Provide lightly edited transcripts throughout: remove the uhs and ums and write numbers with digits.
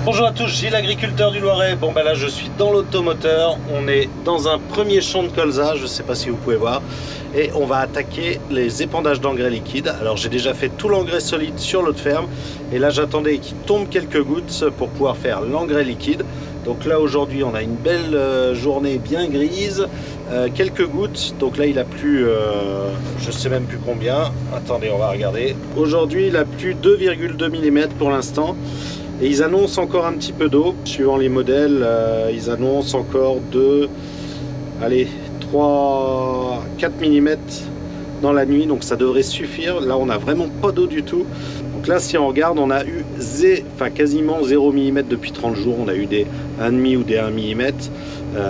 Bonjour à tous, Gilles, l'agriculteur du Loiret. Bon bah là je suis dans l'automoteur, on est dans un premier champ de colza, je ne sais pas si vous pouvez voir, et on va attaquer les épandages d'engrais liquide. Alors j'ai déjà fait tout l'engrais solide sur l'autre ferme, et là j'attendais qu'il tombe quelques gouttes pour pouvoir faire l'engrais liquide. Donc là aujourd'hui on a une belle journée bien grise, quelques gouttes, donc là il a plu, je sais même plus combien, attendez on va regarder. Aujourd'hui il a plu 2,2 mm pour l'instant. Et ils annoncent encore un petit peu d'eau, suivant les modèles, ils annoncent encore 3, 4 mm dans la nuit, donc ça devrait suffire. Là on n'a vraiment pas d'eau du tout. Donc là si on regarde, on a eu quasiment 0 mm depuis 30 jours, on a eu des 1,5 ou des 1 mm,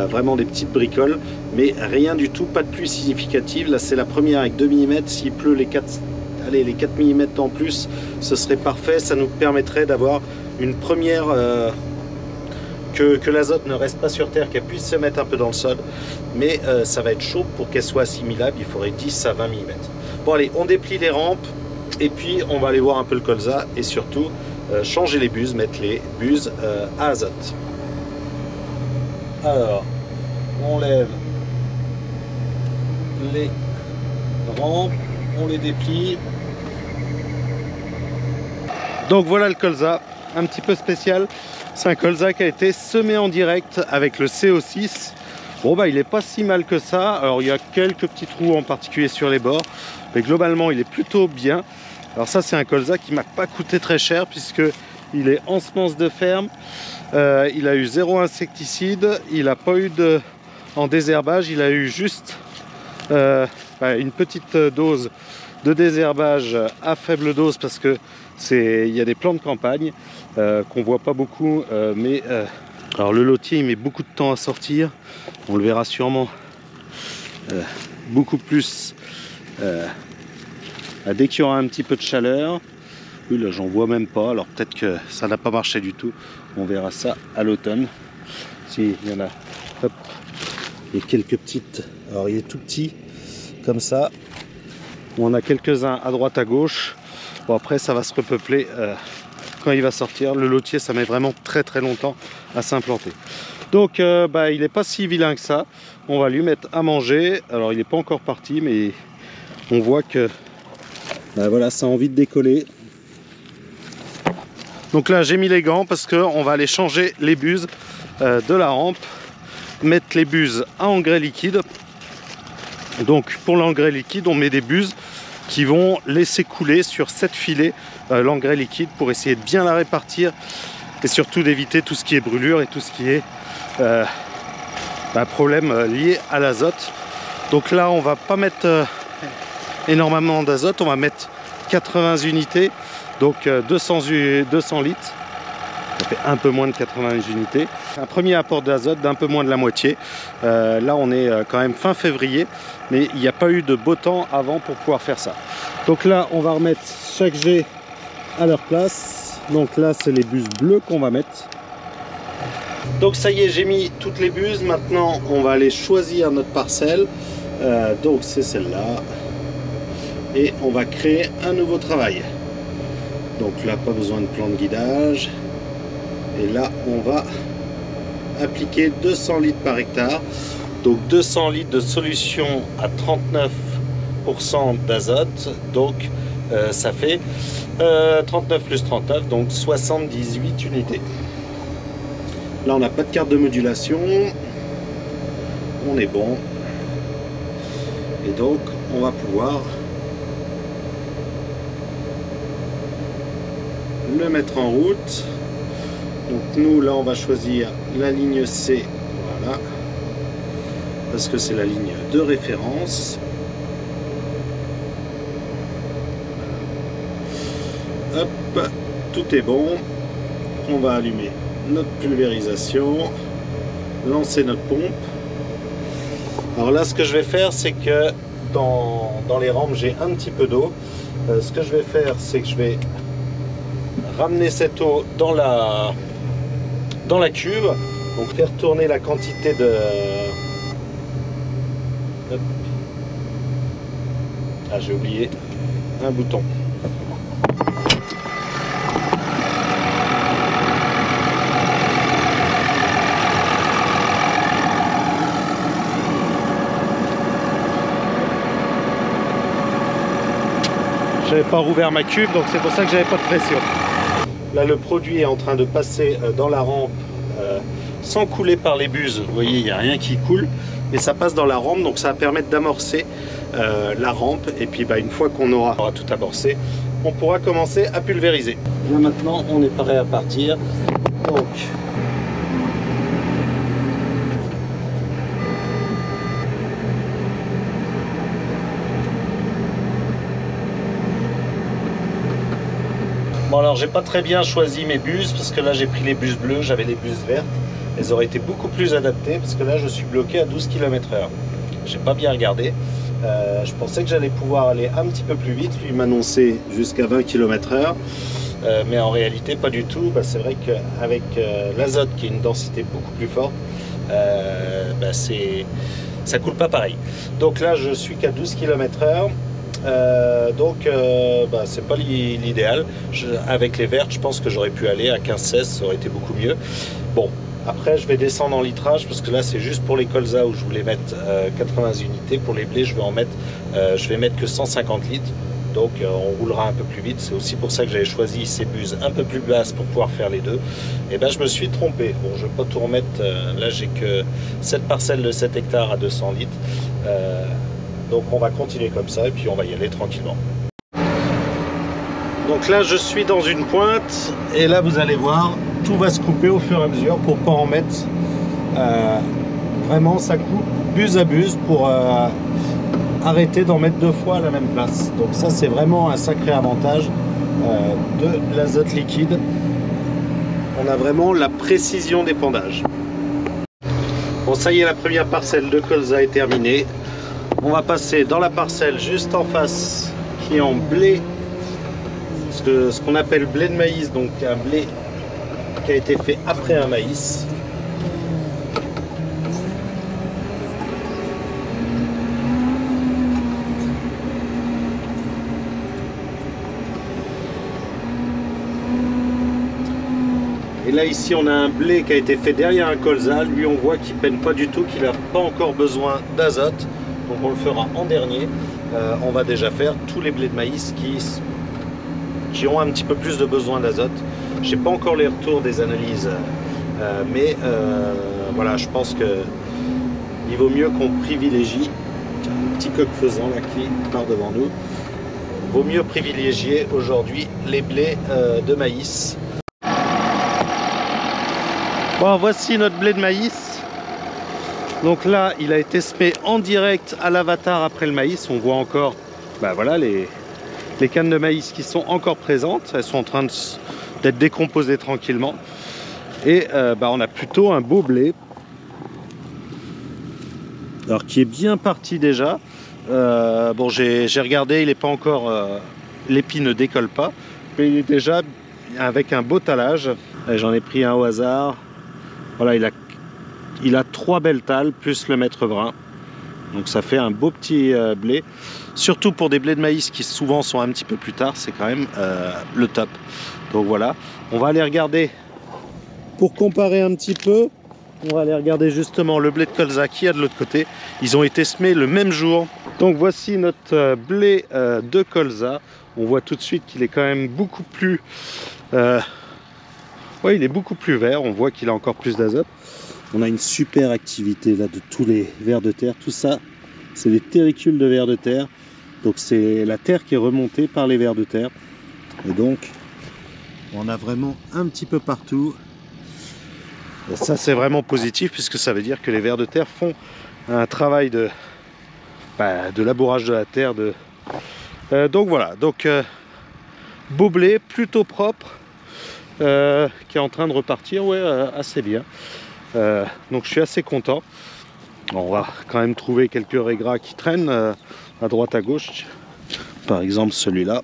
vraiment des petites bricoles, mais rien du tout, pas de pluie significative. Là c'est la première avec 2 mm, s'il pleut les 4 mm en plus, ce serait parfait, ça nous permettrait d'avoir une première, que l'azote ne reste pas sur terre, qu'elle puisse se mettre un peu dans le sol, mais ça va être chaud pour qu'elle soit assimilable, il faudrait 10 à 20 mm. Bon allez, on déplie les rampes et puis on va aller voir un peu le colza et surtout changer les buses, mettre les buses à azote. Alors, on lève les rampes, on les déplie. Donc voilà le colza, un petit peu spécial. C'est un colza qui a été semé en direct avec le CO6. Bon bah il est pas si mal que ça. Alors il y a quelques petits trous en particulier sur les bords, mais globalement il est plutôt bien. Alors ça c'est un colza qui m'a pas coûté très cher puisque il est en semences de ferme. Il a eu 0 insecticide, il n'a pas eu en désherbage, il a eu juste une petite dose de désherbage à faible dose parce que il y a des plants de campagne qu'on voit pas beaucoup, alors le lotier il met beaucoup de temps à sortir, on le verra sûrement beaucoup plus dès qu'il y aura un petit peu de chaleur. Oui, là j'en vois même pas, alors peut-être que ça n'a pas marché du tout, on verra ça à l'automne. Si, il y en a, hop, il y a quelques petites, alors il est tout petit comme ça, on a quelques-uns à droite à gauche. Bon après ça va se repeupler quand il va sortir. Le lotier ça met vraiment très longtemps à s'implanter. Donc il n'est pas si vilain que ça. On va lui mettre à manger. Alors il n'est pas encore parti mais on voit que voilà, ça a envie de décoller. Donc là j'ai mis les gants parce qu'on va aller changer les buses de la rampe, mettre les buses à engrais liquide. Donc pour l'engrais liquide on met des buses qui vont laisser couler sur 7 filets l'engrais liquide pour essayer de bien la répartir et surtout d'éviter tout ce qui est brûlure et tout ce qui est problème lié à l'azote. Donc là on va pas mettre énormément d'azote, on va mettre 80 unités, donc 200 litres. Ça fait un peu moins de 80 unités. Un premier apport d'azote d'un peu moins de la moitié. Là on est quand même fin février, mais il n'y a pas eu de beau temps avant pour pouvoir faire ça. Donc là on va remettre chaque jet à leur place. Donc là c'est les buses bleues qu'on va mettre. Donc ça y est, j'ai mis toutes les buses. Maintenant on va aller choisir notre parcelle. Donc c'est celle-là. Et on va créer un nouveau travail. Donc là pas besoin de plan de guidage. Et là on va appliquer 200 litres par hectare. Donc 200 litres de solution à 39% d'azote. Donc ça fait 39 plus 39, donc 78 unités. Là on n'a pas de carte de modulation. On est bon. Et donc on va pouvoir le mettre en route. Donc nous là on va choisir la ligne C, voilà, parce que c'est la ligne de référence. Hop, tout est bon. On va allumer notre pulvérisation, lancer notre pompe. Alors là ce que je vais faire c'est que dans les rampes j'ai un petit peu d'eau. Ce que je vais faire c'est que je vais ramener cette eau dans la cuve, donc faire tourner la quantité de... Hop. Ah j'ai oublié un bouton. J'avais pas rouvert ma cuve, donc c'est pour ça que j'avais pas de pression. Là, le produit est en train de passer dans la rampe sans couler par les buses. Vous voyez, il n'y a rien qui coule. Et ça passe dans la rampe, donc ça va permettre d'amorcer la rampe. Et puis une fois qu'on aura tout amorcé, on pourra commencer à pulvériser. Là maintenant, on est prêt à partir. Donc, bon, alors j'ai pas très bien choisi mes buses parce que là j'ai pris les buses bleues, j'avais les buses vertes. Elles auraient été beaucoup plus adaptées parce que là je suis bloqué à 12 km/h. J'ai pas bien regardé. Je pensais que j'allais pouvoir aller un petit peu plus vite. Lui m'annonçait jusqu'à 20 km/h. Mais en réalité pas du tout. C'est vrai qu'avec l'azote qui est une densité beaucoup plus forte, ça coule pas pareil. Donc là je suis qu'à 12 km/h. C'est pas l'idéal. Avec les vertes, je pense que j'aurais pu aller à 15-16, ça aurait été beaucoup mieux. Bon, après je vais descendre en litrage parce que là c'est juste pour les colzas où je voulais mettre 80 unités. Pour les blés, je vais mettre que 150 litres. Donc on roulera un peu plus vite. C'est aussi pour ça que j'avais choisi ces buses un peu plus basses pour pouvoir faire les deux. Et je me suis trompé. Bon, je vais pas tout remettre. Là j'ai que cette parcelle de 7 hectares à 200 litres. Donc on va continuer comme ça et puis on va y aller tranquillement. Donc là je suis dans une pointe et là vous allez voir, tout va se couper au fur et à mesure pour pas en mettre. Vraiment ça coupe buse à buse pour arrêter d'en mettre 2 fois à la même place. Donc ça c'est vraiment un sacré avantage de l'azote liquide. On a vraiment la précision d'épandage. Bon, ça y est, la première parcelle de colza est terminée. On va passer dans la parcelle juste en face qui est en blé, ce qu'on appelle blé de maïs, donc un blé qui a été fait après un maïs. Et là ici on a un blé qui a été fait derrière un colza. Lui on voit qu'il peine pas du tout, qu'il n'a pas encore besoin d'azote. Donc on le fera en dernier. On va déjà faire tous les blés de maïs qui ont un petit peu plus de besoin d'azote. J'ai pas encore les retours des analyses, mais voilà, je pense que il vaut mieux qu'on privilégie. Tiens, un petit coq faisant là qui part devant nous. Vaut mieux privilégier aujourd'hui les blés de maïs. Bon, voici notre blé de maïs. Donc là, il a été semé en direct à l'avatar après le maïs. On voit encore voilà, les cannes de maïs qui sont encore présentes. Elles sont en train d'être décomposées tranquillement. Et on a plutôt un beau blé. Alors qui est bien parti déjà. Bon, j'ai regardé, il n'est pas encore... l'épi ne décolle pas. Mais il est déjà avec un beau talage. J'en ai pris un au hasard. Voilà, il a 3 belles tales plus le maître brun. Donc ça fait un beau petit blé. Surtout pour des blés de maïs qui souvent sont un petit peu plus tard, c'est quand même le top. Donc voilà, on va aller regarder, pour comparer un petit peu, on va aller regarder justement le blé de colza qu'il y a de l'autre côté. Ils ont été semés le même jour. Donc voici notre blé de colza. On voit tout de suite qu'il est quand même beaucoup plus... ouais, il est beaucoup plus vert, on voit qu'il a encore plus d'azote. On a une super activité là de tous les vers de terre. Tout ça, c'est les terricules de vers de terre. Donc c'est la terre qui est remontée par les vers de terre. Et donc, on a vraiment un petit peu partout. Et ça, c'est vraiment positif puisque ça veut dire que les vers de terre font un travail de labourage de la terre. Donc voilà, donc beau blé, plutôt propre, qui est en train de repartir, ouais, assez bien. Donc je suis assez content. On va quand même trouver quelques raigras qui traînent à droite à gauche. Par exemple celui-là.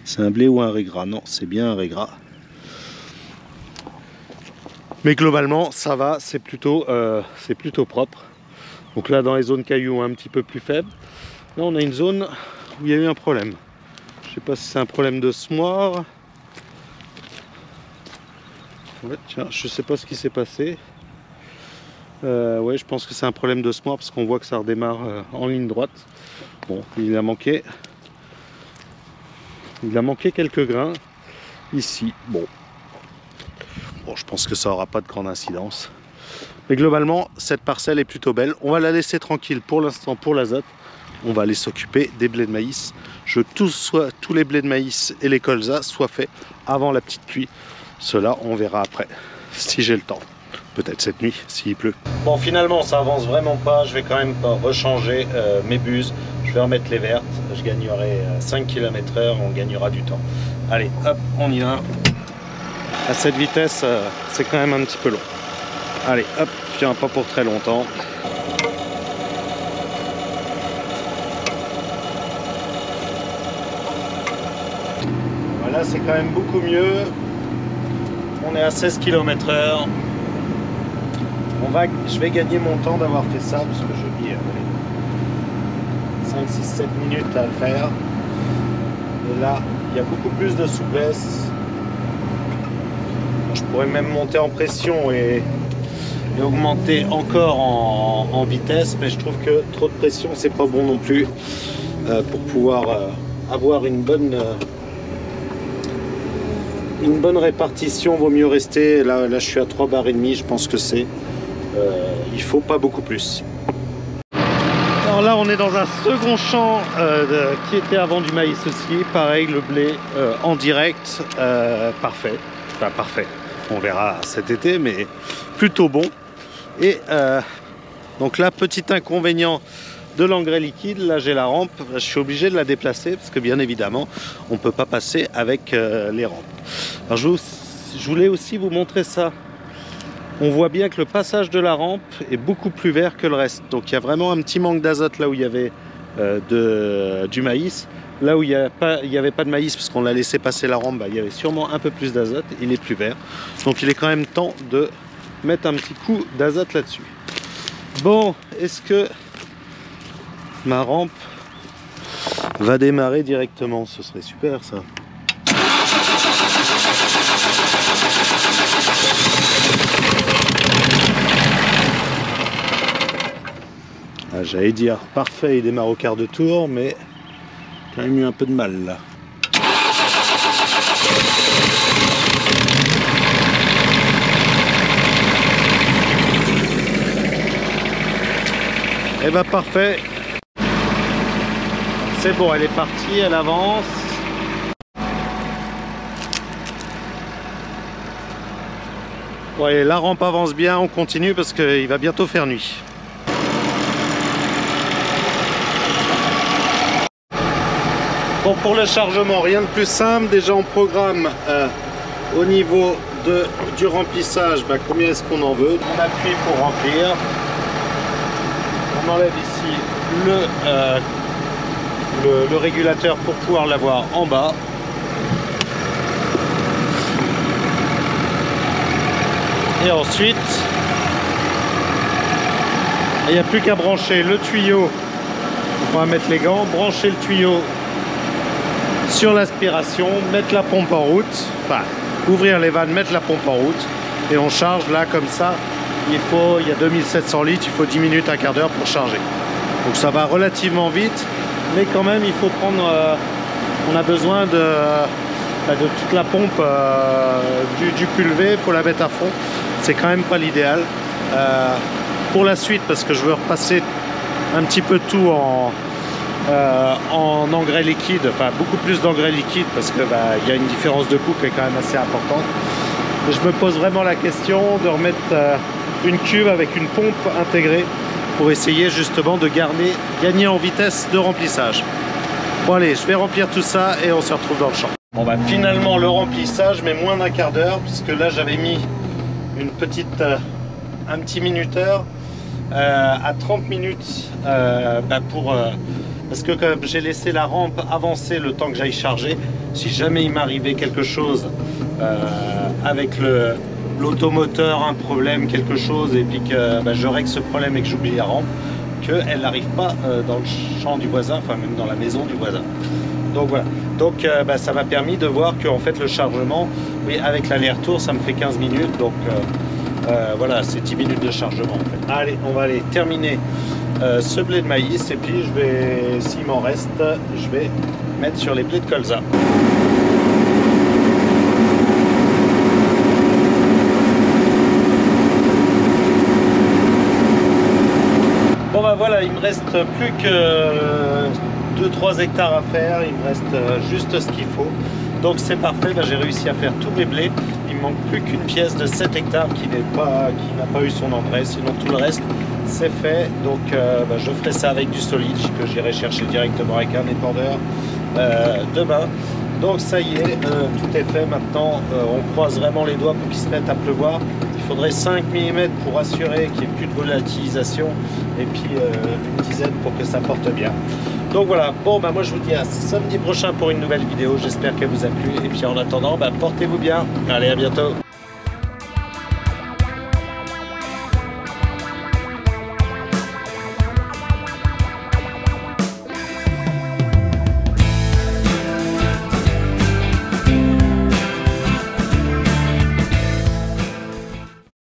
C'est un blé ou un raigras? Non, c'est bien un raigras. Mais globalement ça va, c'est plutôt propre. Donc là dans les zones cailloux un petit peu plus faibles. Là on a une zone où il y a eu un problème. Je sais pas si c'est un problème de semoir. Ouais, tiens, je sais pas ce qui s'est passé. Ouais, je pense que c'est un problème de semoir parce qu'on voit que ça redémarre en ligne droite. Bon, il a manqué Il a manqué quelques grains ici. Bon, je pense que ça n'aura pas de grande incidence. Mais globalement, cette parcelle est plutôt belle. On va la laisser tranquille pour l'instant pour l'azote. On va aller s'occuper des blés de maïs. Je veux que tous les blés de maïs et les colzas soient faits avant la petite pluie. Cela, on verra après, si j'ai le temps. Peut-être cette nuit, s'il pleut. Bon, finalement, ça avance vraiment pas. Je vais quand même rechanger mes buses. Je vais remettre les vertes. Je gagnerai 5 km/h. On gagnera du temps. Allez, hop, on y va. À cette vitesse, c'est quand même un petit peu long. Allez, hop, je tiens pas pour très longtemps. Voilà, c'est quand même beaucoup mieux. On est à 16 km/h. Je vais gagner mon temps d'avoir fait ça, parce que je dis 5, 6, 7 minutes à le faire. Et là, il y a beaucoup plus de souplesse. Je pourrais même monter en pression et augmenter encore en vitesse, mais je trouve que trop de pression, c'est pas bon non plus pour pouvoir avoir une bonne répartition. Vaut mieux rester, là je suis à 3 bars et demi, je pense que c'est il faut pas beaucoup plus. Alors là on est dans un second champ qui était avant du maïs aussi, pareil, le blé en direct, parfait, enfin parfait, on verra cet été, mais plutôt bon. Et donc là, petit inconvénient de l'engrais liquide, là j'ai la rampe, je suis obligé de la déplacer parce que bien évidemment on ne peut pas passer avec les rampes. Alors je voulais aussi vous montrer ça. On voit bien que le passage de la rampe est beaucoup plus vert que le reste. Donc il y a vraiment un petit manque d'azote là où il y avait du maïs. Là où il n'y avait pas de maïs parce qu'on l'a laissé passer la rampe, il y avait sûrement un peu plus d'azote. Il est plus vert. Donc il est quand même temps de mettre un petit coup d'azote là-dessus. Bon, est-ce que ma rampe va démarrer directement? Ce serait super ça. Ah, j'allais dire parfait, il démarre au quart de tour, mais quand même eu un peu de mal là. Et bah parfait. C'est bon, elle est partie, elle avance. Ouais, la rampe avance bien, on continue parce qu'il va bientôt faire nuit. Bon, pour le chargement, rien de plus simple. Déjà on programme au niveau du remplissage, combien est-ce qu'on en veut. On appuie pour remplir. On enlève ici le régulateur pour pouvoir l'avoir en bas. Et ensuite, il n'y a plus qu'à brancher le tuyau. On va mettre les gants, brancher le tuyau sur l'aspiration, mettre la pompe en route, enfin ouvrir les vannes, mettre la pompe en route et on charge là comme ça. Il y a 2700 litres, il faut 10 minutes, un quart d'heure pour charger. Donc ça va relativement vite, mais quand même il faut prendre, on a besoin de toute la pompe du pulvé, il faut la mettre à fond. C'est quand même pas l'idéal. Pour la suite, parce que je veux repasser un petit peu de tout en engrais liquide, enfin beaucoup plus d'engrais liquide parce que y a une différence de coût qui est quand même assez importante. Et je me pose vraiment la question de remettre une cuve avec une pompe intégrée pour essayer justement de gagner en vitesse de remplissage. Bon allez, je vais remplir tout ça et on se retrouve dans le champ. Bon finalement le remplissage met moins d'un quart d'heure puisque là j'avais mis un petit minuteur à 30 minutes parce que comme j'ai laissé la rampe avancer le temps que j'aille charger, si jamais il m'arrivait quelque chose avec l'automoteur, un problème, quelque chose, et puis que je règle ce problème et que j'oublie la rampe, qu'elle n'arrive pas dans le champ du voisin, enfin même dans la maison du voisin. Donc voilà, donc ça m'a permis de voir que en fait le chargement, oui, avec l'aller-retour ça me fait 15 minutes, donc voilà, c'est 10 minutes de chargement en fait. Allez, on va aller terminer ce blé de maïs, et puis je vais, s'il m'en reste, je vais mettre sur les blés de colza. Bon bah voilà, il me reste plus que 2-3 hectares à faire, il me reste juste ce qu'il faut. Donc c'est parfait, bah, j'ai réussi à faire tous mes blés. Il me manque plus qu'une pièce de 7 hectares qui n'a pas eu son engrais, sinon tout le reste c'est fait. Donc bah, je ferai ça avec du solide que j'irai chercher directement avec un épandeur demain. Donc ça y est, tout est fait maintenant. On croise vraiment les doigts pour qu'il se mette à pleuvoir. Il faudrait 5 mm pour assurer qu'il n'y ait plus de volatilisation, et puis une dizaine pour que ça porte bien. Donc voilà, bon bah moi je vous dis à samedi prochain pour une nouvelle vidéo, j'espère qu'elle vous a plu, et puis en attendant, bah, portez-vous bien, allez à bientôt.